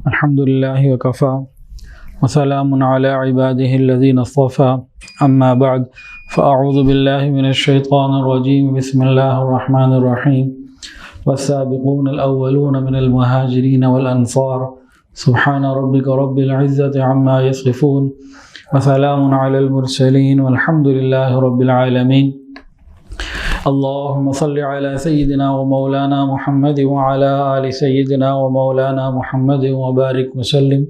الحمد لله وكفى وسلام على عباده الذين اصطفى أما بعد فأعوذ بالله من الشيطان الرجيم بسم الله الرحمن الرحيم والسابقون الأولون من المهاجرين والأنصار سبحان ربك رب العزة عما يصفون وسلام على المرسلين والحمد لله رب العالمين اللهم صل على سيدنا ومولانا محمد وعلى آل سيدنا ومولانا محمد وبارك وسلم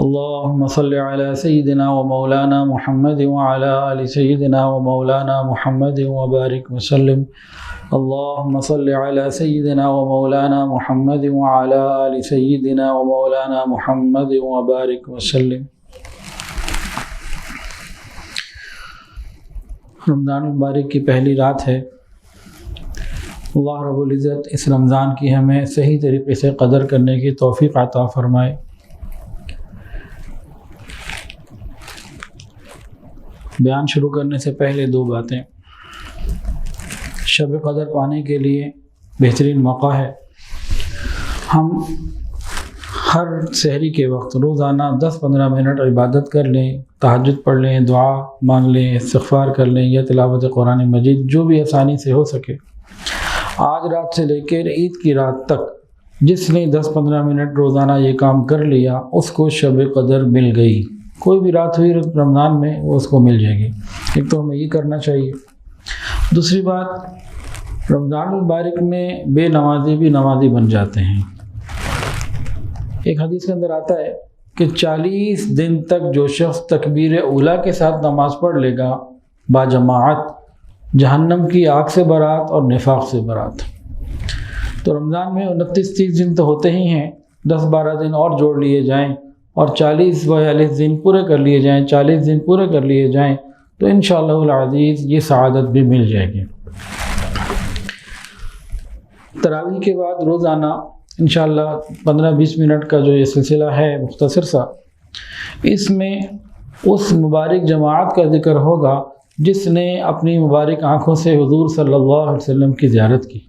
اللهم صل على سيدنا ومولانا محمد وعلى آل سيدنا ومولانا محمد وبارك وسلم اللهم صل على سيدنا ومولانا محمد وعلى آل سيدنا ومولانا محمد وبارك وسلم۔ رمضان مبارک کی پہلی رات ہے۔ اللہ رب العزت اس رمضان کی ہمیں صحیح طریقے سے قدر کرنے کی توفیق عطا فرمائے۔ بیان شروع کرنے سے پہلے دو باتیں۔ شب قدر پانے کے لیے بہترین موقع ہے۔ ہم ہر سحری کے وقت روزانہ 10-15 منٹ عبادت کر لیں، تہجد پڑھ لیں، دعا مانگ لیں، استغفار کر لیں یا تلاوت قرآن مجید، جو بھی آسانی سے ہو سکے۔ آج رات سے لے کر عید کی رات تک جس نے 10-15 منٹ روزانہ یہ کام کر لیا اس کو شب قدر مل گئی۔ کوئی بھی رات ہوئی رمضان میں وہ اس کو مل جائے گی۔ ایک تو ہمیں یہ کرنا چاہیے۔ دوسری بات، رمضان المبارک میں بے نمازی بھی نمازی بن جاتے ہیں۔ ایک حدیث کے اندر آتا ہے کہ 40 دن تک جو شخص تکبیر اولیٰ کے ساتھ نماز پڑھ لے گا باجماعت، جہنم کی آگ سے برات اور نفاق سے برات۔ تو رمضان میں 29-30 دن تو ہوتے ہی ہیں، 10-12 دن اور جوڑ لیے جائیں اور 40-42 دن پورے کر لیے جائیں، 40 دن پورے کر لیے جائیں تو انشاءاللہ العزیز یہ سعادت بھی مل جائے گی۔ تراویح کے بعد روزانہ انشاءاللہ 15-20 منٹ کا جو یہ سلسلہ ہے مختصر سا، اس میں اس مبارک جماعت کا ذکر ہوگا جس نے اپنی مبارک آنکھوں سے حضور صلی اللہ علیہ وسلم کی زیارت کی۔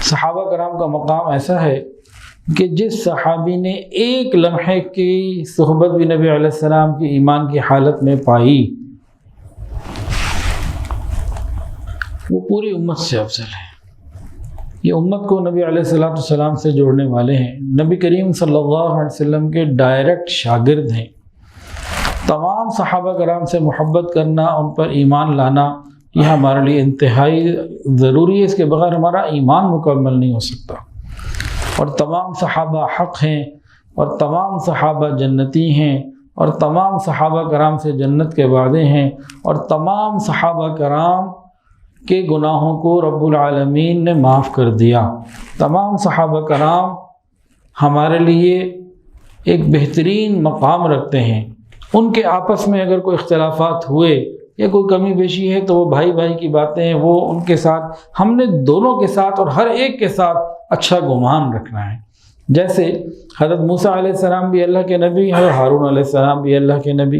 صحابہ کرام کا مقام ایسا ہے کہ جس صحابی نے ایک لمحے کی صحبت بھی نبی علیہ السلام کی ایمان کی حالت میں پائی وہ پوری امت سے افضل ہے۔ یہ امت کو نبی علیہ السلام سے جوڑنے والے ہیں، نبی کریم صلی اللہ علیہ وسلم کے ڈائریکٹ شاگرد ہیں۔ تمام صحابہ کرام سے محبت کرنا، ان پر ایمان لانا، یہ ہمارے لیے انتہائی ضروری ہے۔ اس کے بغیر ہمارا ایمان مکمل نہیں ہو سکتا۔ اور تمام صحابہ حق ہیں اور تمام صحابہ جنتی ہیں اور تمام صحابہ کرام سے جنت کے وعدے ہیں اور تمام صحابہ کرام کے گناہوں کو رب العالمین نے معاف کر دیا۔ تمام صحابہ کرام ہمارے لیے ایک بہترین مقام رکھتے ہیں۔ ان کے آپس میں اگر کوئی اختلافات ہوئے یا کوئی کمی بیشی ہے تو وہ بھائی بھائی کی باتیں ہیں، وہ ان کے ساتھ ہم نے دونوں کے ساتھ اور ہر ایک کے ساتھ اچھا گمان رکھنا ہے۔ جیسے حضرت موسیٰ علیہ السلام بھی اللہ کے نبی، حضرت ہارون علیہ السلام بھی اللہ کے نبی۔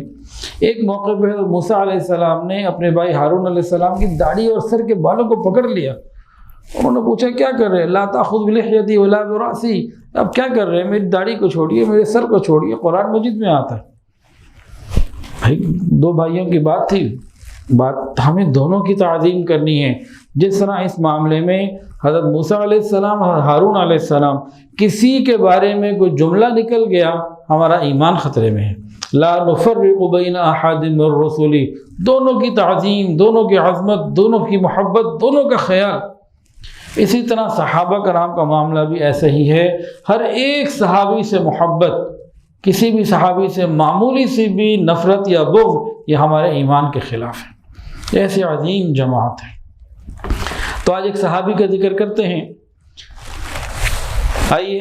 ایک موقع پہ حضرت موسیٰ علیہ السلام نے اپنے بھائی ہارون علیہ السلام کی داڑھی اور سر کے بالوں کو پکڑ لیا۔ انہوں نے پوچھا کیا کر رہے ہیں؟ لا تأخذ بلحیتی ولا برأسی، اب کیا کر رہے ہیں؟ میری داڑھی کو چھوڑیے، میرے سر کو چھوڑیے، قرآن مجید میں آتا ہے۔ بھائی دو بھائیوں کی بات تھی، بات ہمیں دونوں کی تعظیم کرنی ہے۔ جس طرح اس معاملے میں حضرت موسیٰ علیہ السلام اور ہارون علیہ السلام کسی کے بارے میں کوئی جملہ نکل گیا ہمارا ایمان خطرے میں ہے۔ لا نفرق بین احد من الرسل، دونوں کی تعظیم، دونوں کی عظمت، دونوں کی محبت، دونوں کا خیال۔ اسی طرح صحابہ کرام کا معاملہ بھی ایسا ہی ہے۔ ہر ایک صحابی سے محبت، کسی بھی صحابی سے معمولی سی بھی نفرت یا بغض یہ ہمارے ایمان کے خلاف ہے۔ ایسی عظیم جماعت ہے۔ تو آج ایک صحابی کا ذکر کرتے ہیں۔ آئیے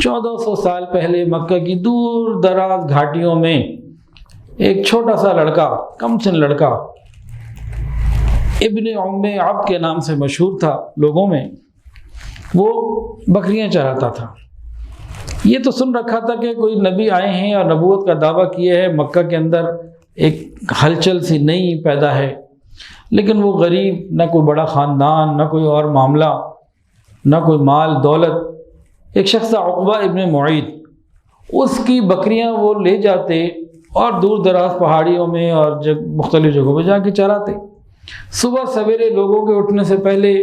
1400 سال پہلے مکہ کی دور دراز گھاٹیوں میں ایک چھوٹا سا لڑکا، کم سن لڑکا، ابن ام عبد کے نام سے مشہور تھا لوگوں میں، وہ بکریاں چراتا تھا۔ یہ تو سن رکھا تھا کہ کوئی نبی آئے ہیں اور نبوت کا دعویٰ کیے ہے، مکہ کے اندر ایک ہلچل سی نئی پیدا ہے، لیکن وہ غریب، نہ کوئی بڑا خاندان، نہ کوئی اور معاملہ، نہ کوئی مال دولت، ایک شخص تھا عقبہ ابن معیط، اس کی بکریاں وہ لے جاتے اور دور دراز پہاڑیوں میں اور مختلف جگہوں پہ جا کے چراتے۔ صبح سویرے لوگوں کے اٹھنے سے پہلے،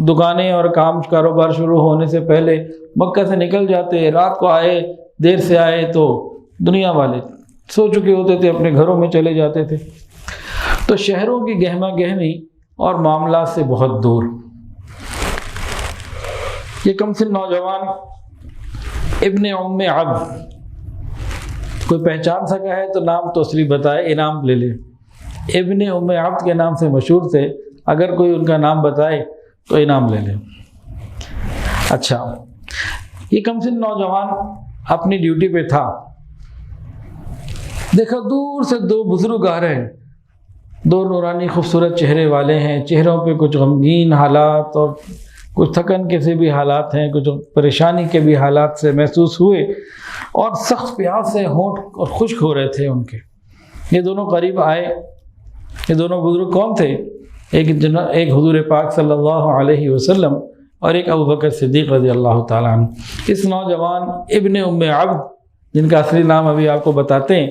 دکانیں اور کام کاروبار شروع ہونے سے پہلے مکہ سے نکل جاتے، رات کو آئے، دیر سے آئے تو دنیا والے سو چکے ہوتے تھے، اپنے گھروں میں چلے جاتے تھے۔ تو شہروں کی گہما گہمی اور معاملات سے بہت دور یہ کم سن نوجوان ابن ام عبد، کوئی پہچان سکا ہے تو نام تو اصلی بتائے، انعام لے لے۔ ابن ام عبد کے نام سے مشہور تھے، اگر کوئی ان کا نام بتائے تو انعام لے لے۔ اچھا، یہ کم سن نوجوان اپنی ڈیوٹی پہ تھا، دیکھا دور سے دو بزرگ آ رہے ہیں، دو نورانی خوبصورت چہرے والے ہیں، چہروں پہ کچھ غمگین حالات اور کچھ تھکن کے سے بھی حالات ہیں، کچھ پریشانی کے بھی حالات سے محسوس ہوئے، اور سخت پیاس سے ہونٹ اور خشک ہو رہے تھے ان کے۔ یہ دونوں قریب آئے۔ یہ دونوں بزرگ کون تھے؟ ایک حضور پاک صلی اللہ علیہ وسلم اور ایک ابوبکر صدیق رضی اللہ تعالیٰ عنہ۔ اس نوجوان ابن ام عبد، جن کا اصلی نام ابھی آپ کو بتاتے ہیں،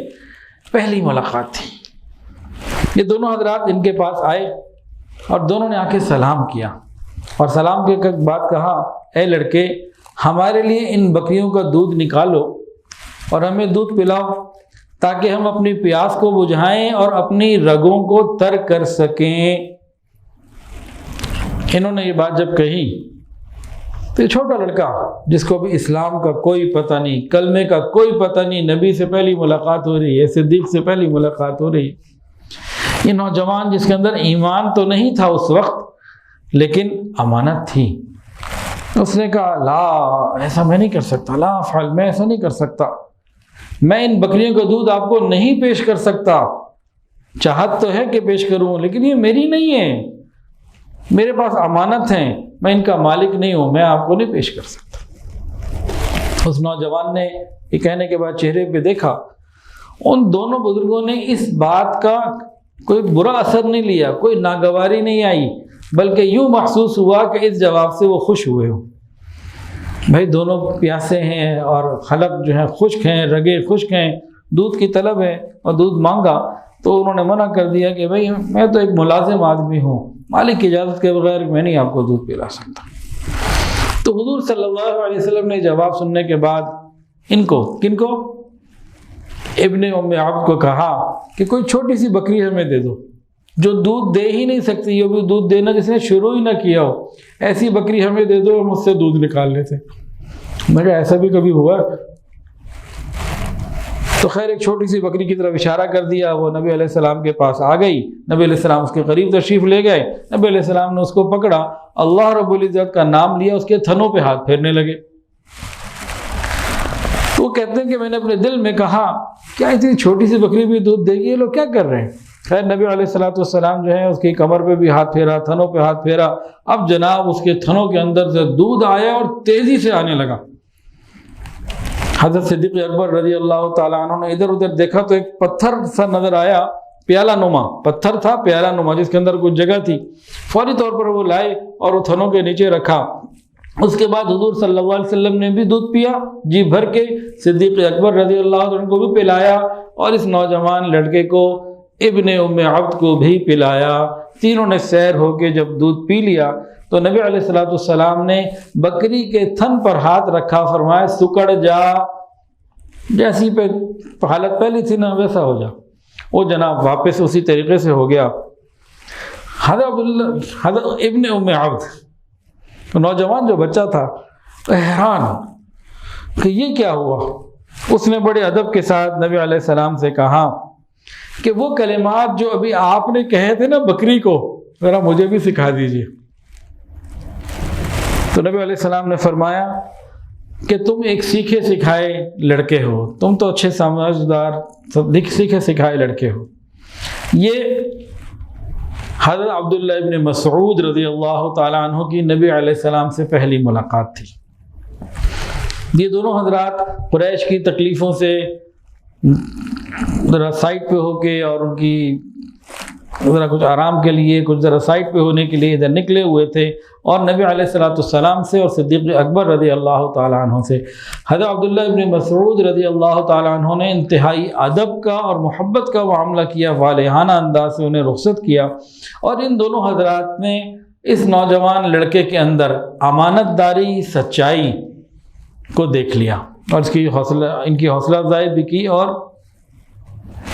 پہلی ملاقات تھی۔ یہ دونوں حضرات ان کے پاس آئے اور دونوں نے آ کے سلام کیا، اور سلام کے بعد کہا، اے لڑکے، ہمارے لیے ان بکریوں کا دودھ نکالو اور ہمیں دودھ پلاؤ تاکہ ہم اپنی پیاس کو بجھائیں اور اپنی رگوں کو تر کر سکیں۔ انہوں نے یہ بات جب کہی تو یہ چھوٹا لڑکا جس کو بھی اسلام کا کوئی پتہ نہیں، کلمے کا کوئی پتہ نہیں، نبی سے پہلی ملاقات ہو رہی ہے، صدیق سے پہلی ملاقات ہو رہی ہے، یہ نوجوان جس کے اندر ایمان تو نہیں تھا اس وقت لیکن امانت تھی، اس نے کہا، لا، ایسا میں نہیں کر سکتا، لا افعل، میں ایسا نہیں کر سکتا، میں ان بکریوں کا دودھ آپ کو نہیں پیش کر سکتا، چاہت تو ہے کہ پیش کروں لیکن یہ میری نہیں ہے، میرے پاس امانت ہیں، میں ان کا مالک نہیں ہوں، میں آپ کو نہیں پیش کر سکتا۔ اس نوجوان نے یہ کہنے کے بعد چہرے پہ دیکھا، ان دونوں بزرگوں نے اس بات کا کوئی برا اثر نہیں لیا، کوئی ناگواری نہیں آئی، بلکہ یوں محسوس ہوا کہ اس جواب سے وہ خوش ہوئے ہوں۔ بھائی دونوں پیاسے ہیں اور حلق جو ہیں خشک ہیں، رگیں خشک ہیں، دودھ کی طلب ہے اور دودھ مانگا تو انہوں نے منع کر دیا کہ بھائی میں تو ایک ملازم آدمی ہوں، مالک کی اجازت کے بغیر میں نہیں آپ کو دودھ پلا سکتا۔ تو حضور صلی اللہ علیہ وسلم نے جواب سننے کے بعد ان کو، کن کو؟ ابن ام عبد کو کہا کہ کوئی چھوٹی سی بکری ہمیں دے دو جو دودھ دے ہی نہیں سکتی، یہ بھی دودھ دینا جس نے شروع ہی نہ کیا ہو، ایسی بکری ہمیں دے دو، ہم اس سے دودھ نکال لیتے۔ میں کہا ایسا بھی کبھی ہوا؟ تو خیر ایک چھوٹی سی بکری کی طرف اشارہ کر دیا، وہ نبی علیہ السلام کے پاس آ گئی، نبی علیہ السلام اس کے قریب تشریف لے گئے، نبی علیہ السلام نے اس کو پکڑا، اللہ رب العزت کا نام لیا، اس کے تھنوں پہ ہاتھ پھیرنے لگے۔ تو وہ کہتے ہیں کہ میں نے اپنے دل میں کہا، کیا اتنی چھوٹی سی بکری بھی دودھ دے گی، یہ لوگ کیا کر رہے ہیں؟ خیر نبی علیہ السلام جو ہے اس کی کمر پہ بھی ہاتھ پھیرا، تھنوں پہ ہاتھ پھیرا، اب جناب اس کے تھنوں کے اندر سے دودھ آیا اور تیزی سے آنے لگا۔ حضرت صدیق اکبر رضی اللہ تعالیٰ عنہ نے ادھر ادھر دیکھا تو ایک پتھر سا نظر آیا، پیالہ نما پتھر تھا، پیالہ نما جس کے اندر کچھ جگہ تھی، فوری طور پر وہ لائے اور وہ تھنوں کے نیچے رکھا۔ اس کے بعد حضور صلی اللہ علیہ وسلم نے بھی دودھ پیا جی بھر کے، صدیق اکبر رضی اللہ عنہ کو بھی پلایا، اور اس نوجوان لڑکے کو ابن ام عبد کو بھی پلایا۔ تینوں نے سیر ہو کے جب دودھ پی لیا تو نبی علیہ السلام نے بکری کے تھن پر ہاتھ رکھا، فرمایا سکڑ جا، جیسی پہ حالت پہلی تھی نا ویسا ہو جا۔ وہ جناب واپس اسی طریقے سے ہو گیا۔ حضرت ابن ام عبد نوجوان جو بچہ تھا حیران کہ یہ کیا ہوا۔ اس نے بڑے ادب کے ساتھ نبی علیہ السلام سے کہا کہ وہ کلمات جو ابھی آپ نے کہے تھے نا بکری کو، ذرا مجھے بھی سکھا دیجیے۔ تو نبی علیہ السلام نے فرمایا کہ تم ایک سیکھے سکھائے لڑکے ہو، تم تو اچھے سمجھدار سیکھے سکھائے لڑکے ہو۔ یہ حضرت عبداللہ ابن مسعود رضی اللہ تعالیٰ عنہ کی نبی علیہ السلام سے پہلی ملاقات تھی۔ یہ دونوں حضرات قریش کی تکلیفوں سے ذرا سائٹ پہ ہو کے اور ان کی ذرا کچھ آرام کے لیے، کچھ ذرا سائٹ پہ ہونے کے لیے ادھر نکلے ہوئے تھے، اور نبی علیہ السلام سے اور صدیق اکبر رضی اللہ تعالیٰ عنہ سے۔ حضرت عبداللہ ابن مسعود رضی اللہ تعالیٰ عنہ نے انتہائی ادب کا اور محبت کا معاملہ کیا، والہانہ انداز سے انہیں رخصت کیا، اور ان دونوں حضرات نے اس نوجوان لڑکے کے اندر امانت داری، سچائی کو دیکھ لیا، اور ان کی حوصلہ افزائی بھی کی اور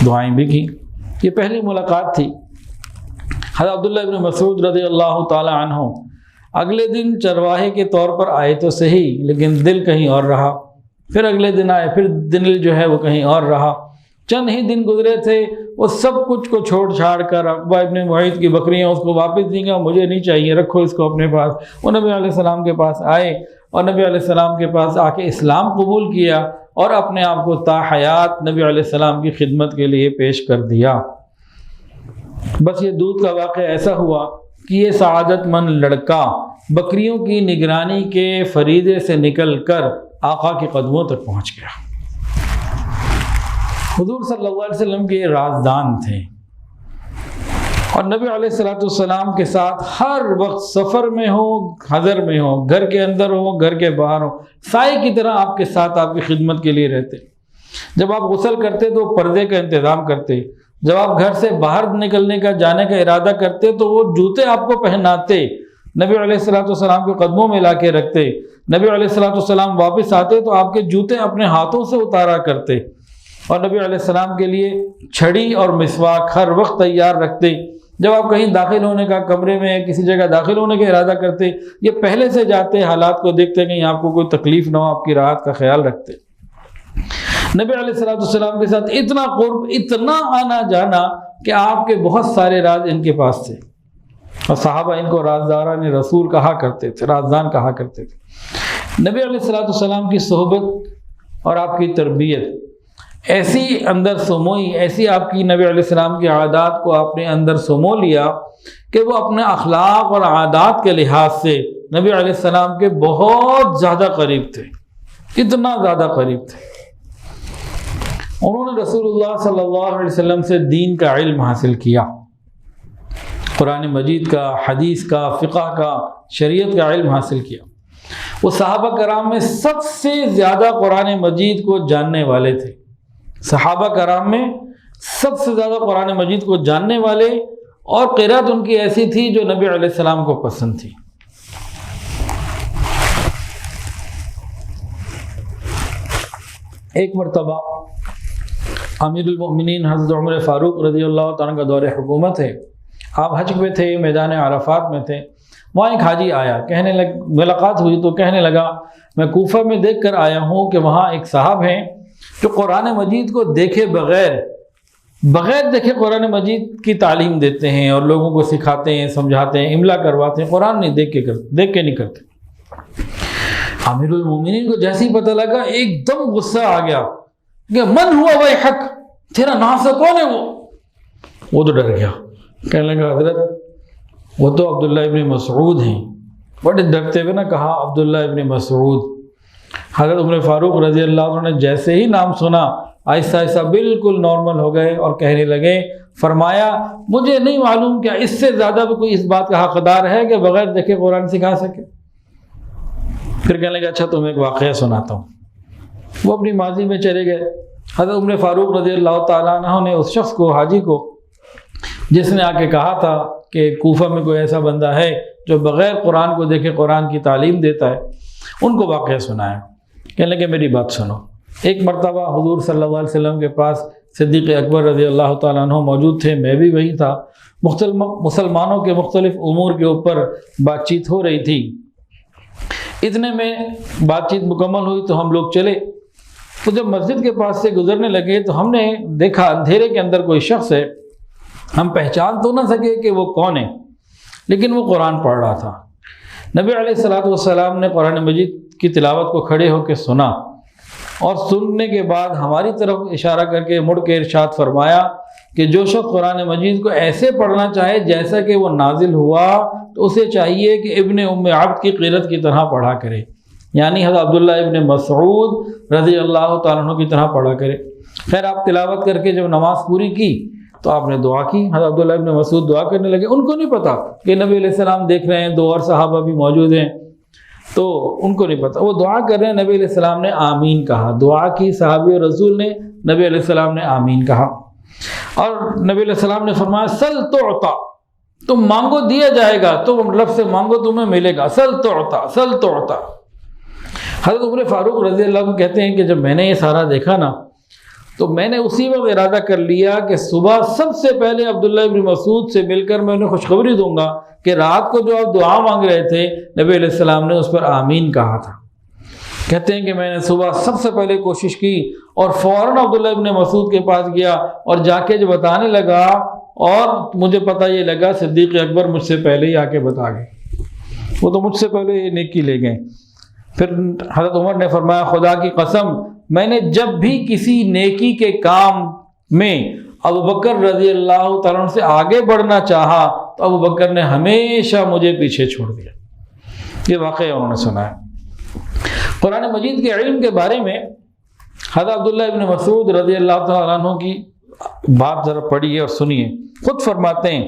دعائیں بھی کی۔ یہ پہلی ملاقات تھی۔ حضرت عبداللہ ابن مسعود رضی اللہ تعالی عنہ اگلے دن چرواہے کے طور پر آئے تو صحیح، لیکن دل کہیں اور رہا۔ پھر اگلے دن آئے، پھر دل جو ہے وہ کہیں اور رہا۔ چند ہی دن گزرے تھے، وہ سب کچھ کو چھوڑ چھاڑ کر عقبہ ابن معیط کی بکریاں اس کو واپس دیں گا، مجھے نہیں چاہیے، رکھو اس کو اپنے پاس۔ وہ نبی علیہ السلام کے پاس آئے اور نبی علیہ السلام کے پاس آ کے اسلام قبول کیا اور اپنے آپ کو تا حیات نبی علیہ السلام کی خدمت کے لیے پیش کر دیا۔ بس یہ دودھ کا واقعہ ایسا ہوا کہ یہ سعادت مند لڑکا بکریوں کی نگرانی کے فریضے سے نکل کر آقا کے قدموں تک پہنچ گیا۔ حضور صلی اللہ علیہ وسلم کے رازدان تھے، اور نبی علیہ السلام کے ساتھ ہر وقت سفر میں ہو، حضر میں ہو، گھر کے اندر ہو، گھر کے باہر ہو، سائے کی طرح آپ کے ساتھ آپ کی خدمت کے لیے رہتے۔ جب آپ غسل کرتے تو پردے کا انتظام کرتے، جب آپ گھر سے باہر نکلنے کا، جانے کا ارادہ کرتے تو وہ جوتے آپ کو پہناتے، نبی علیہ السلام کے قدموں میں لا کے رکھتے۔ نبی علیہ السلام واپس آتے تو آپ کے جوتے اپنے ہاتھوں سے اتارا کرتے، اور نبی علیہ السلام کے لیے چھڑی اور مسواک ہر وقت تیار رکھتے۔ جب آپ کہیں داخل ہونے کا، کمرے میں کسی جگہ داخل ہونے کا ارادہ کرتے، یہ پہلے سے جاتے، حالات کو دیکھتے کہیں آپ کو کوئی تکلیف نہ ہو، آپ کی راحت کا خیال رکھتے۔ نبی علیہ السلام کے ساتھ اتنا قرب، اتنا آنا جانا کہ آپ کے بہت سارے راز ان کے پاس تھے، اور صحابہ ان کو رازداران رسول کہا کرتے تھے، رازدان کہا کرتے تھے۔ نبی علیہ السلام کی صحبت اور آپ کی تربیت ایسی اندر سموئی، ایسی آپ کی نبی علیہ السلام کی عادات کو آپ نے اندر سمو لیا کہ وہ اپنے اخلاق اور عادات کے لحاظ سے نبی علیہ السلام کے بہت زیادہ قریب تھے، اتنا زیادہ قریب تھے۔ انہوں نے رسول اللہ صلی اللہ علیہ وسلم سے دین کا علم حاصل کیا، قرآن مجید کا، حدیث کا، فقہ کا، شریعت کا علم حاصل کیا۔ وہ صحابہ کرام میں سب سے زیادہ قرآن مجید کو جاننے والے تھے۔ صحابہ کرام میں سب سے زیادہ قرآن مجید کو جاننے والے، اور قرأت ان کی ایسی تھی جو نبی علیہ السلام کو پسند تھی۔ ایک مرتبہ امیر المؤمنین حضرت عمر فاروق رضی اللہ تعالیٰ کا دور حکومت ہے، آپ حج میں تھے، میدان عرفات میں تھے، وہاں ایک حاجی آیا، ملاقات ہوئی تو کہنے لگا میں کوفہ میں دیکھ کر آیا ہوں کہ وہاں ایک صاحب ہیں جو قرآن مجید کو دیکھے بغیر دیکھے قرآن مجید کی تعلیم دیتے ہیں اور لوگوں کو سکھاتے ہیں، سمجھاتے ہیں، املا کرواتے ہیں، قرآن نہیں دیکھ کے نہیں کرتے۔ امیر المومنین کو جیسے ہی پتہ لگا ایک دم غصہ آ گیا کہ من ہوا وہ حق، تیرا ناصر کون ہے؟ وہ تو ڈر گیا، کہنے لگا حضرت وہ تو عبداللہ ابن مسعود ہیں۔ بڑے ڈرتے ہوئے نہ کہا عبداللہ ابن مسعود۔ حضرت عمر فاروق رضی اللہ عنہ نے جیسے ہی نام سنا آہستہ آہستہ بالکل نارمل ہو گئے اور کہنے لگے، فرمایا مجھے نہیں معلوم کیا اس سے زیادہ بھی کوئی اس بات کا حقدار ہے کہ بغیر دیکھے قرآن سکھا سکے۔ پھر کہنے لگا اچھا تمہیں ایک واقعہ سناتا ہوں۔ وہ اپنی ماضی میں چلے گئے۔ حضرت عمر فاروق رضی اللہ تعالیٰ عنہ نے اس شخص کو، حاجی کو، جس نے آ کے کہا تھا کہ کوفہ میں کوئی ایسا بندہ ہے جو بغیر قرآن کو دیکھے قرآن کی تعلیم دیتا ہے، ان کو واقعہ سنایا۔ کہنے لگے میری بات سنو۔ ایک مرتبہ حضور صلی اللہ علیہ وسلم کے پاس صدیق اکبر رضی اللہ تعالیٰ عنہ موجود تھے، میں بھی وہی تھا۔ مسلمانوں کے مختلف امور کے اوپر بات چیت ہو رہی تھی۔ اتنے میں بات چیت مکمل ہوئی تو ہم لوگ چلے، تو جب مسجد کے پاس سے گزرنے لگے تو ہم نے دیکھا اندھیرے کے اندر کوئی شخص ہے، ہم پہچان تو نہ سکے کہ وہ کون ہے، لیکن وہ قرآن پڑھ رہا تھا۔ نبی علیہ السلام نے قرآن مجید کی تلاوت کو کھڑے ہو کے سنا، اور سننے کے بعد ہماری طرف اشارہ کر کے مڑ کے ارشاد فرمایا کہ جو شخص قرآن مجید کو ایسے پڑھنا چاہے جیسا کہ وہ نازل ہوا تو اسے چاہیے کہ ابن ام عبد کی قرأت کی طرح پڑھا کرے، یعنی حضرت عبداللہ ابن مسعود رضی اللہ تعالیٰ عنہ کی طرح پڑھا کرے۔ خیر آپ تلاوت کر کے جب نماز پوری کی تو آپ نے دعا کی. حضرت عبداللہ ابن مسعود دعا کرنے لگے. ان کو نہیں پتا کہ نبی علیہ السلام دیکھ رہے ہیں, 2 اور صحابہ بھی موجود ہیں, تو ان کو نہیں پتا. وہ دعا کر رہے ہیں, نبی علیہ السلام نے آمین کہا. دعا کی صحابی اور رسول نے, نبی علیہ السلام نے آمین کہا. اور نبی علیہ السلام نے فرمایا سل تعطا, تم مانگو دیا جائے گا, تم رب سے مانگو تمہیں ملے گا. سل تعطا سل تعطا. حضرت عمر فاروق رضی اللہ عنہ کہتے ہیں کہ جب میں نے یہ سارا دیکھا نا, تو میں نے اسی وقت ارادہ کر لیا کہ صبح سب سے پہلے عبداللہ ابن مسعود سے مل کر میں انہیں خوشخبری دوں گا کہ رات کو جو آپ دعا مانگ رہے تھے نبی علیہ السلام نے اس پر آمین کہا تھا. کہتے ہیں کہ میں نے صبح سب سے پہلے کوشش کی اور فوراً عبداللہ ابن مسعود کے پاس گیا اور جا کے جو بتانے لگا, اور مجھے پتہ یہ لگا صدیق اکبر مجھ سے پہلے ہی آ کے بتا گئے, وہ تو مجھ سے پہلے یہ نیکی لے گئے. پھر حضرت عمر نے فرمایا خدا کی قسم, میں نے جب بھی کسی نیکی کے کام میں ابوبکر رضی اللہ تعالیٰ عنہ سے آگے بڑھنا چاہا تو ابوبکر نے ہمیشہ مجھے پیچھے چھوڑ دیا. یہ واقعہ انہوں نے سنا ہے. قرآن مجید کے علم کے بارے میں حضرت عبداللہ ابن مسعود رضی اللہ تعالیٰ عنہ کی بات ذرا پڑھیے اور سنیے. خود فرماتے ہیں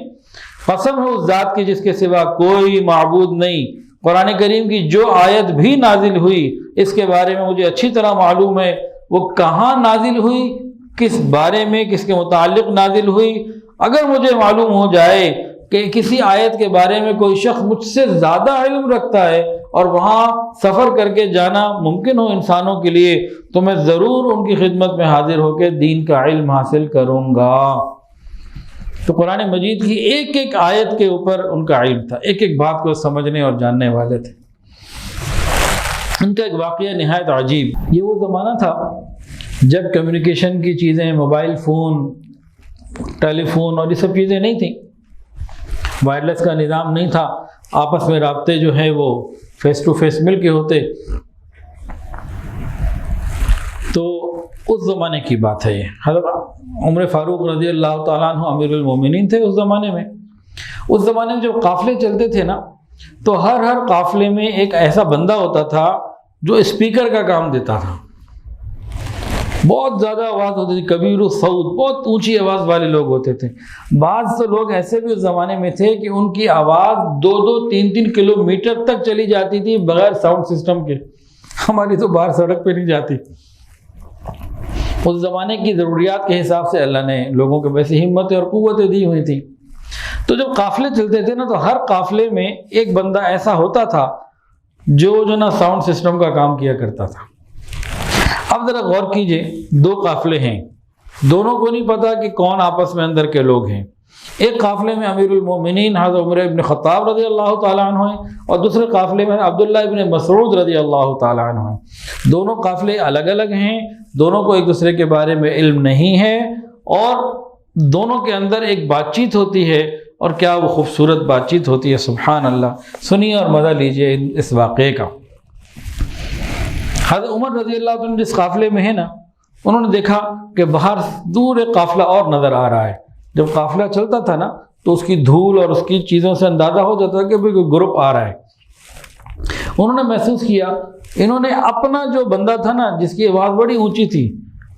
قسم ہے اس ذات کی جس کے سوا کوئی معبود نہیں, قرآن کریم کی جو آیت بھی نازل ہوئی اس کے بارے میں مجھے اچھی طرح معلوم ہے وہ کہاں نازل ہوئی, کس بارے میں, کس کے متعلق نازل ہوئی. اگر مجھے معلوم ہو جائے کہ کسی آیت کے بارے میں کوئی شخص مجھ سے زیادہ علم رکھتا ہے اور وہاں سفر کر کے جانا ممکن ہو انسانوں کے لیے, تو میں ضرور ان کی خدمت میں حاضر ہو کے دین کا علم حاصل کروں گا. تو قرآن مجید کی ایک ایک آیت کے اوپر ان کا علم تھا, ایک ایک بات کو سمجھنے اور جاننے والے تھے. ان کا ایک واقعہ نہایت عجیب. یہ وہ زمانہ تھا جب کمیونیکیشن کی چیزیں, موبائل فون, ٹیلی فون اور یہ سب چیزیں نہیں تھیں, وائرلیس کا نظام نہیں تھا, آپس میں رابطے جو ہیں وہ فیس ٹو فیس مل کے ہوتے. تو اس زمانے کی بات ہے یہ. حضرت عمر فاروق رضی اللہ تعالیٰ عنہ امیر المومنین تھے اس زمانے میں. اس زمانے میں جب قافلے چلتے تھے نا, تو ہر قافلے میں ایک ایسا بندہ ہوتا تھا جو اسپیکر کا کام دیتا تھا. بہت زیادہ آواز ہوتی تھی, کبیر الصوت, بہت اونچی آواز والے لوگ ہوتے تھے. بعض تو لوگ ایسے بھی اس زمانے میں تھے کہ ان کی آواز 2-2, 3-3 کلومیٹر تک چلی جاتی تھی بغیر ساؤنڈ سسٹم کے. ہماری تو باہر سڑک پہ نہیں جاتی. اس زمانے کی ضروریات کے حساب سے اللہ نے لوگوں کو ویسی ہمتیں اور قوتیں دی ہوئی تھی. تو جب قافلے چلتے تھے نا, تو ہر قافلے میں ایک بندہ ایسا ہوتا تھا جو نا ساؤنڈ سسٹم کا کام کیا کرتا تھا. اب ذرا غور کیجئے, 2 قافلے ہیں, دونوں کو نہیں پتا کہ کون آپس میں اندر کے لوگ ہیں. ایک قافلے میں امیر المومنین حضرت عمر ابن خطاب رضی اللہ تعالیٰ عنہ ہیں, اور دوسرے قافلے میں عبداللہ ابن مسعود رضی اللہ تعالیٰ عنہ ہیں. دونوں قافلے الگ الگ ہیں, دونوں کو ایک دوسرے کے بارے میں علم نہیں ہے, اور دونوں کے اندر ایک بات چیت ہوتی ہے, اور کیا وہ خوبصورت بات چیت ہوتی ہے, سبحان اللہ. سنیے اور مزہ لیجئے اس واقعے کا. حضرت عمر رضی اللہ عنہ جس قافلے میں ہے نا, انہوں نے دیکھا کہ باہر دور ایک قافلہ اور نظر آ رہا ہے. جب قافلہ چلتا تھا نا, تو اس کی دھول اور اس کی چیزوں سے اندازہ ہو جاتا تھا کہ کوئی گروپ آ رہا ہے. انہوں نے محسوس کیا, انہوں نے اپنا جو بندہ تھا نا جس کی آواز بڑی اونچی تھی,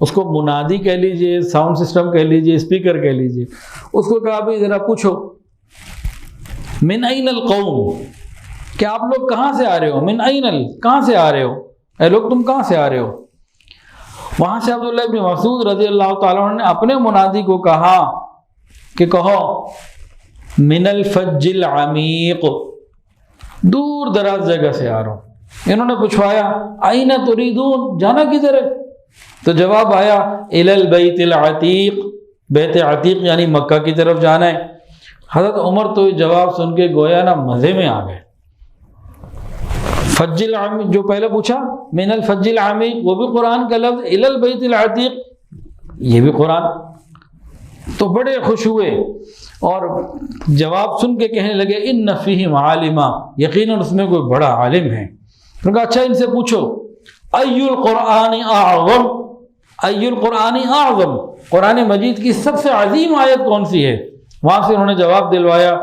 اس کو منادی کہہ لیجئے, ساؤنڈ سسٹم کہہ لیجئے, اسپیکر کہہ لیجئے, اس کو کہا بھائی ذرا پوچھو من این القوم, کہ آپ لوگ کہاں سے آ رہے ہو, من این کہاں سے آ رہے ہو, اے لوگ تم کہاں سے آ رہے ہو. وہاں سے عبداللہ ابن مسعود رضی اللہ تعالیٰ عنہ نے اپنے منادی کو کہا کہ کہو من الفج العمیق, دور دراز جگہ سے آ رہا ہوں. انہوں نے پوچھوایا این تریدون, جانا کدھر ہے؟ تو جواب آیا الی البیت العتیق, بیت عتیق یعنی مکہ کی طرف جانا ہے. حضرت عمر تو یہ جواب سن کے گویا نا مزے میں آ گئے. فج العمیق جو پہلے پوچھا, من الفج العمیق, وہ بھی قرآن کا لفظ, الی البیت العتیق یہ بھی قرآن. تو بڑے خوش ہوئے اور جواب سن کے کہنے لگے ان فیہ معالما, یقیناً اس میں کوئی بڑا عالم ہے. انہوں نے کہا اچھا ان سے پوچھو ای القرآن اعظم, ای القرآن اعظم, قرآن مجید کی سب سے عظیم آیت کون سی ہے؟ وہاں سے انہوں نے جواب دلوایا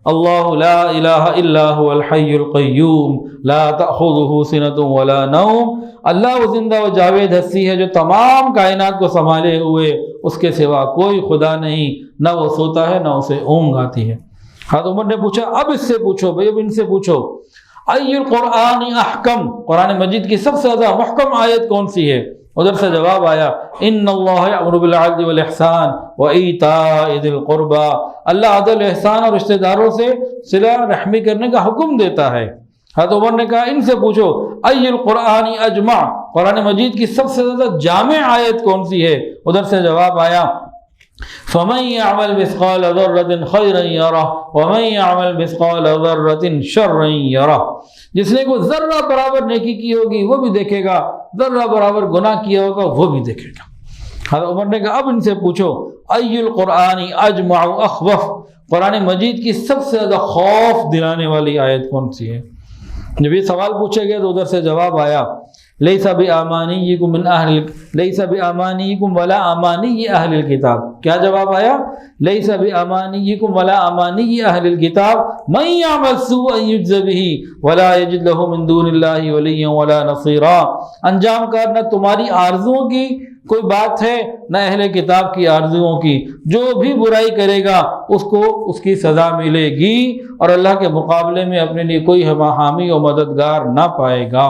اللہ لا الہ الا هو الحی القیوم لا تأخذہ سنۃ ولا نوم, اللہ وہ زندہ و جاوید ہستی ہے جو تمام کائنات کو سنبھالے ہوئے اس کے سوا کوئی خدا نہیں، نہ وہ سوتا ہے نہ اسے اونگ آتی ہے۔ حضرت عمر نے پوچھا اب اس سے پوچھو بھائی، اب ان سے پوچھو ای القرآن احکم، قرآن مجید کی سب سے زیادہ محکم آیت کون سی ہے؟ ادھر سے جواب آیا ان اللہ یأمر بالعدل والاحسان وایتاء ذی القربى، اللہ عدل احسان اور رشتہ داروں سے صلہ رحمی کرنے کا حکم دیتا ہے۔ حضرت عمر نے کہا ان سے پوچھو ای القرآن اجمع، قرآن مجید کی سب سے زیادہ جامع آیت کون سی ہے؟ ادھر سے جواب آیا فَمَن يَعْمَلْ مِثْقَالَ ذَرَّةٍ خَيْرًا يَرَهُ وَمَن يَعْمَلْ مِثْقَالَ ذَرَّةٍ شَرًّا يَرَهُ، جس نے کوئی ذرہ برابر نیکی کی ہوگی وہ بھی دیکھے گا، ذرہ برابر گناہ کیا ہوگا وہ بھی دیکھے گا۔ حضرت عمر نے کہا اب ان سے پوچھو ای القرآن اجمع اخوف، قرآن مجید کی سب سے زیادہ خوف دلانے والی آیت کون سی ہے؟ جب یہ سوال پوچھے گئے تو ادھر سے جواب آیا لیس بامانیکم من اہل لیس بامانیکم ولا امانی اہل الکتاب۔ کیا جواب آیا؟ لیس بامانیکم ولا امانی اہل الکتاب من یعمل سوءا یجز به ولا یجد له من دون اللہ ولیا ولا نصیرا، انجام کار نہ تمہاری آرزوؤں کی کوئی بات ہے نہ اہل کتاب کی آرزوؤں کی، جو بھی برائی کرے گا اس کو اس کی سزا ملے گی اور اللہ کے مقابلے میں اپنے لیے کوئی حامی و مددگار نہ پائے گا۔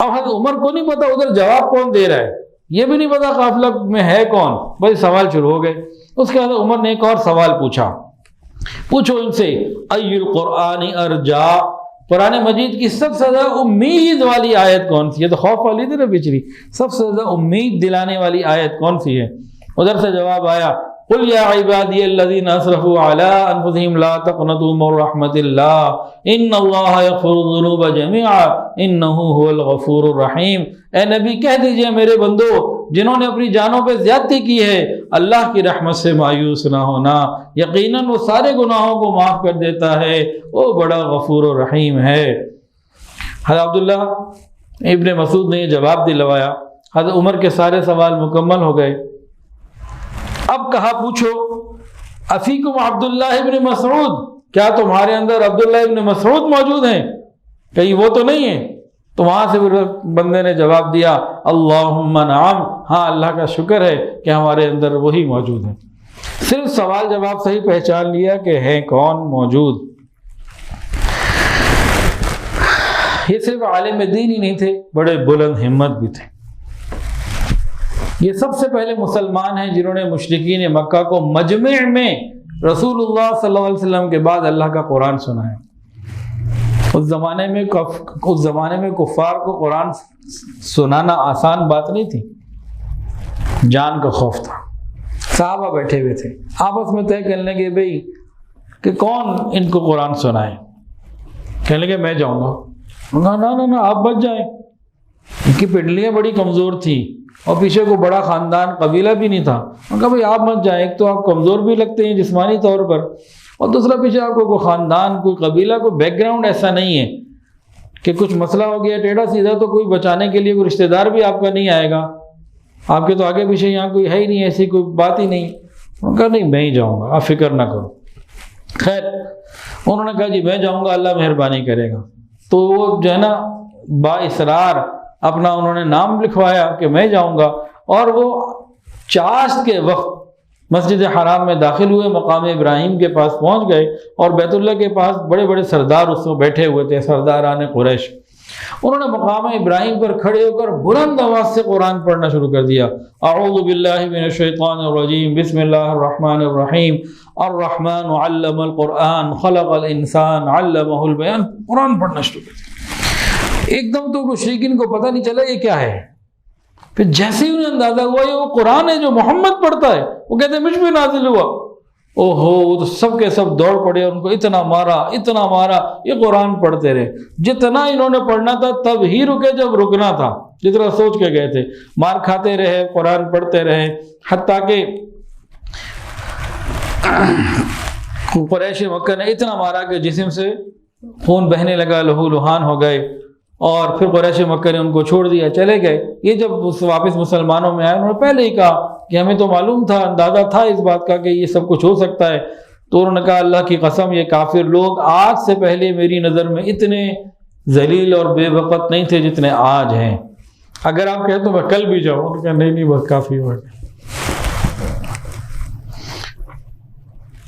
اب حضرت عمر کو نہیں پتا ادھر جواب کون دے رہا ہے، یہ بھی نہیں پتا قافلہ میں ہے کون، بھائی سوال شروع ہو گئے۔ اس کے بعد عمر نے ایک اور سوال پوچھا، پوچھو ان سے ای القرآن ارجا، قرآن مجید کی سب سے زیادہ امید والی آیت کون سی ہے؟ تو خوف والی تھی نا پچھلی، سب سے زیادہ امید دلانے والی آیت کون سی ہے؟ ادھر سے جواب آیا قل یا عبادی الذین اسرفوا علی انفسہم لا تقنطوا من رحمت اللہ ان اللہ یغفر الذنوب جميعا انہ هو الغفور الرحیم، اے نبی کہہ دیجئے میرے بندو جنہوں نے اپنی جانوں پہ زیادتی کی ہے اللہ کی رحمت سے مایوس نہ ہونا، یقیناً وہ سارے گناہوں کو معاف کر دیتا ہے، وہ بڑا غفور و رحیم ہے۔ حضرت عبداللہ ابن مسعود نے یہ جواب دلوایا، حضرت عمر کے سارے سوال مکمل ہو گئے۔ اب کہا پوچھو افیکم عبداللہ ابن مسعود، کیا تمہارے اندر عبداللہ ابن مسعود موجود ہیں؟ کہیں وہ تو نہیں ہے؟ تو وہاں سے بندے نے جواب دیا اللہم نعم، ہاں اللہ کا شکر ہے کہ ہمارے اندر وہی موجود ہیں۔ صرف سوال جواب صحیح پہچان لیا کہ ہے کون موجود۔ یہ صرف عالم دین ہی نہیں تھے، بڑے بلند ہمت بھی تھے۔ یہ سب سے پہلے مسلمان ہیں جنہوں نے مشرکین مکہ کو مجمع میں رسول اللہ صلی اللہ علیہ وسلم کے بعد اللہ کا قرآن سنایا۔ اس زمانے میں کفار کو قرآن سنانا آسان بات نہیں تھی، جان کا خوف تھا۔ صحابہ بیٹھے ہوئے تھے، آپس میں طے کرنے لگے بھئی کہ کون ان کو قرآن سنائے۔ کہنے لگے میں جاؤں گا۔ نہ آپ بچ جائیں، ان کی پنڈلیاں بڑی کمزور تھیں اور پیچھے کو بڑا خاندان قبیلہ بھی نہیں تھا۔ انہوں نے کہا بھئی آپ مت جائیں، ایک تو آپ کمزور بھی لگتے ہیں جسمانی طور پر، اور دوسرا پیچھے آپ کو کوئی خاندان کوئی قبیلہ کوئی بیک گراؤنڈ ایسا نہیں ہے کہ کچھ مسئلہ ہو گیا ٹیڑھا سیدھا تو کوئی بچانے کے لیے کوئی رشتہ دار بھی آپ کا نہیں آئے گا، آپ کے تو آگے پیچھے یہاں کوئی ہے ہی نہیں، ایسی کوئی بات ہی نہیں۔ انہوں نے کہا نہیں میں ہی جاؤں گا، آپ فکر نہ کرو۔ خیر انہوں نے کہا جی میں جاؤں گا، اللہ مہربانی کرے گا۔ تو وہ جو ہے نا با اصرار اپنا انہوں نے نام لکھوایا کہ میں جاؤں گا، اور وہ چاشت کے وقت مسجد حرام میں داخل ہوئے، مقام ابراہیم کے پاس پہنچ گئے، اور بیت اللہ کے پاس بڑے بڑے سردار اس وقت بیٹھے ہوئے تھے، سرداران قریش۔ انہوں نے مقام ابراہیم پر کھڑے ہو کر بلند آواز سے قرآن پڑھنا شروع کر دیا۔ اعوذ باللہ من الشیطان الرجیم، بسم اللہ الرحمن الرحیم، الرحمن علم القرآن خلق الانسان علمہ البیان، قرآن پڑھنا شروع کر دیا۔ ایک دم تو مشرکین کو پتہ نہیں چلا یہ کیا ہے، پھر جیسے ہی انہیں اندازہ ہوا یہ وہ قرآن ہے جو محمد پڑھتا ہے، وہ کہتے ہیں مجھ پہ نازل ہوا۔ اوہو، وہ تو سب کے سب دوڑ پڑے، ان کو اتنا مارا، یہ قرآن پڑھتے رہے۔ جتنا انہوں نے پڑھنا تھا تب ہی رکے جب رکنا تھا، جتنا سوچ کے گئے تھے، مار کھاتے رہے، قرآن پڑھتے رہے، حتیٰ کہ قریش مکہ نے اتنا مارا کہ جسم سے خون بہنے لگا، لہو لہان ہو گئے، اور پھر قریش مکہ نے ان کو چھوڑ دیا، چلے گئے۔ یہ جب واپس مسلمانوں میں آئے، انہوں نے پہلے ہی کہا کہ ہمیں تو معلوم تھا، اندازہ تھا اس بات کا کہ یہ سب کچھ ہو سکتا ہے۔ تو انہوں نے کہا اللہ کی قسم یہ کافر لوگ آج سے پہلے میری نظر میں اتنے ذلیل اور بے وقت نہیں تھے جتنے آج ہیں، اگر آپ کہیں تو میں کل بھی جاؤں۔ انہوں نے کہا نہیں بس کافی ہو گیا۔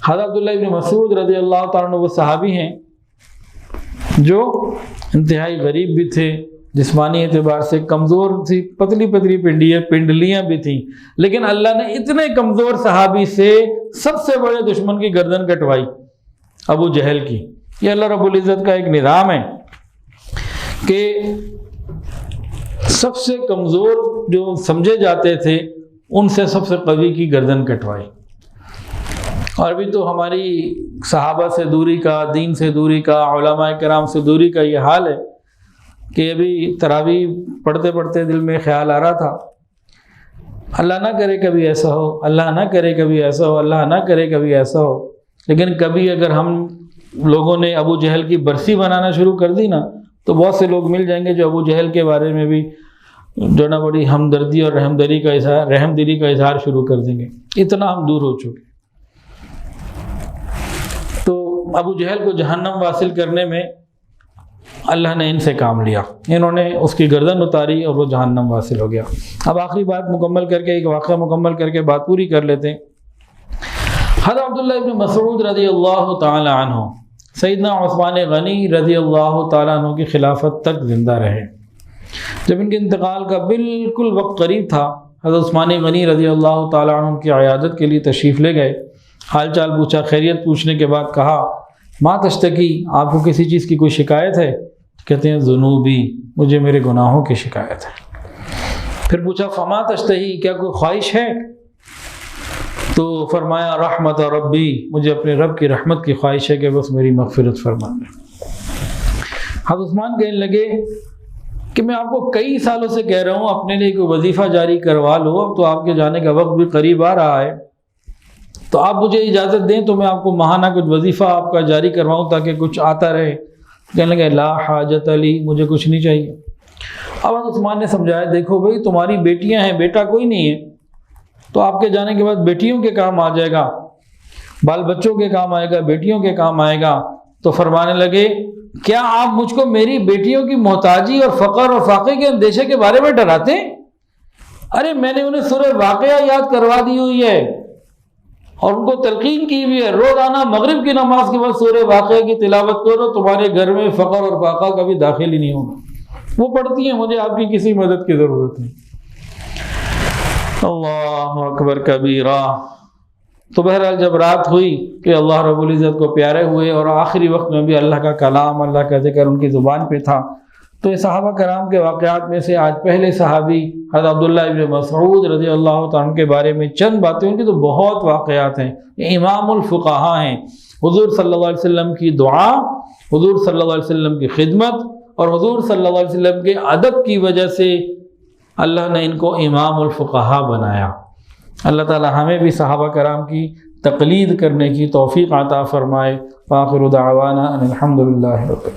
حضرت عبداللہ ابن مسعود رضی اللہ تعالیٰ عنہ وہ صحابی ہیں جو انتہائی غریب بھی تھے، جسمانی اعتبار سے کمزور تھی، پتلی پتلی پنڈلیاں بھی تھیں، لیکن اللہ نے اتنے کمزور صحابی سے سب سے بڑے دشمن کی گردن کٹوائی، ابو جہل کی۔ یہ اللہ رب العزت کا ایک نظام ہے کہ سب سے کمزور جو سمجھے جاتے تھے ان سے سب سے قوی کی گردن کٹوائی۔ اور ابھی تو ہماری صحابہ سے دوری کا، دین سے دوری کا، علماء کرام سے دوری کا یہ حال ہے کہ ابھی تراویح پڑھتے پڑھتے دل میں خیال آ رہا تھا، اللہ نہ کرے کبھی ایسا ہو، اللہ نہ کرے کبھی ایسا ہو، اللہ نہ کرے کبھی ایسا ہو۔ لیکن کبھی اگر ہم لوگوں نے ابو جہل کی برسی بنانا شروع کر دی نا، تو بہت سے لوگ مل جائیں گے جو ابو جہل کے بارے میں بھی جو نا بڑی ہمدردی اور رحم دلی کا اظہار شروع کر دیں گے، اتنا ہم دور ہو چکے۔ تو ابو جہل کو جہنم واصل کرنے میں اللہ نے ان سے کام لیا، انہوں نے اس کی گردن اتاری اور وہ جہنم واصل ہو گیا۔ اب آخری بات مکمل کر کے، ایک واقعہ مکمل کر کے بات پوری کر لیتے ہیں۔ حضرت عبداللہ ابن مسعود رضی اللہ تعالی عنہ سیدنا عثمان غنی رضی اللہ تعالیٰ عنہ کی خلافت تک زندہ رہے۔ جب ان کے انتقال کا بالکل وقت قریب تھا، حضرت عثمان غنی رضی اللہ تعالیٰ عنہ کی عیادت کے لیے تشریف لے گئے، حال چال پوچھا، خیریت پوچھنے کے بعد کہا، ما تشتکی، آپ کو کسی چیز کی کوئی شکایت ہے؟ کہتے ہیں ذنوبی، مجھے میرے گناہوں کی شکایت ہے۔ پھر پوچھا فما تشتہی، کیا کوئی خواہش ہے؟ تو فرمایا رحمت ربی، مجھے اپنے رب کی رحمت کی خواہش ہے کہ بس میری مغفرت فرما دیں۔ حضرت عثمان کہنے لگے کہ میں آپ کو کئی سالوں سے کہہ رہا ہوں اپنے لیے کوئی وظیفہ جاری کروا لو، اب تو آپ کے جانے کا وقت بھی قریب آ رہا ہے، تو آپ مجھے اجازت دیں تو میں آپ کو ماہانہ کچھ وظیفہ آپ کا جاری کرواؤں تاکہ کچھ آتا رہے۔ کہنے لگے لا حاجت علی، مجھے کچھ نہیں چاہیے۔ اب حضرت عثمان نے سمجھایا، دیکھو بھئی تمہاری بیٹیاں ہیں، بیٹا کوئی نہیں ہے، تو آپ کے جانے کے بعد بیٹیوں کے کام آ جائے گا، بال بچوں کے کام آئے گا، بیٹیوں کے کام آئے گا۔ تو فرمانے لگے کیا آپ مجھ کو میری بیٹیوں کی محتاجی اور فقر اور فاقے کے اندیشے کے بارے میں ڈراتے ہیں؟ ارے میں نے انہیں سورہ واقعہ یاد کروا دی ہوئی ہے اور ان کو تلقین کی ہوئی ہے، روزانہ مغرب کی نماز کے بعد سورہ واقعہ کی تلاوت کرو، تمہارے گھر میں فقر اور فاقہ کبھی داخل ہی نہیں ہوگا۔ وہ پڑھتی ہیں، مجھے آپ کی کسی مدد کی ضرورت نہیں۔ اللہ اکبر کبیرہ۔ تو بہرحال جب رات ہوئی کہ اللہ رب العزت کو پیارے ہوئے اور آخری وقت میں بھی اللہ کا کلام، اللہ کا ذکر ان کی زبان پہ تھا، تو یہ صحابہ کرام کے واقعات میں سے آج پہلے صحابی حضرت عبداللہ ابن مسعود رضی اللہ تعالیٰ عنہ کے بارے میں چند باتیں، ان کی تو بہت واقعات ہیں۔ یہ امام الفقہاء ہیں، حضور صلی اللہ علیہ وسلم کی دعا، حضور صلی اللہ علیہ وسلم کی خدمت اور حضور صلی اللہ علیہ وسلم کے ادب کی وجہ سے اللہ نے ان کو امام الفقہاء بنایا۔ اللہ تعالی ہمیں بھی صحابہ کرام کی تقلید کرنے کی توفیق عطا فرمائے۔ وآخر دعوانا ان الحمد للہ رب العالمین۔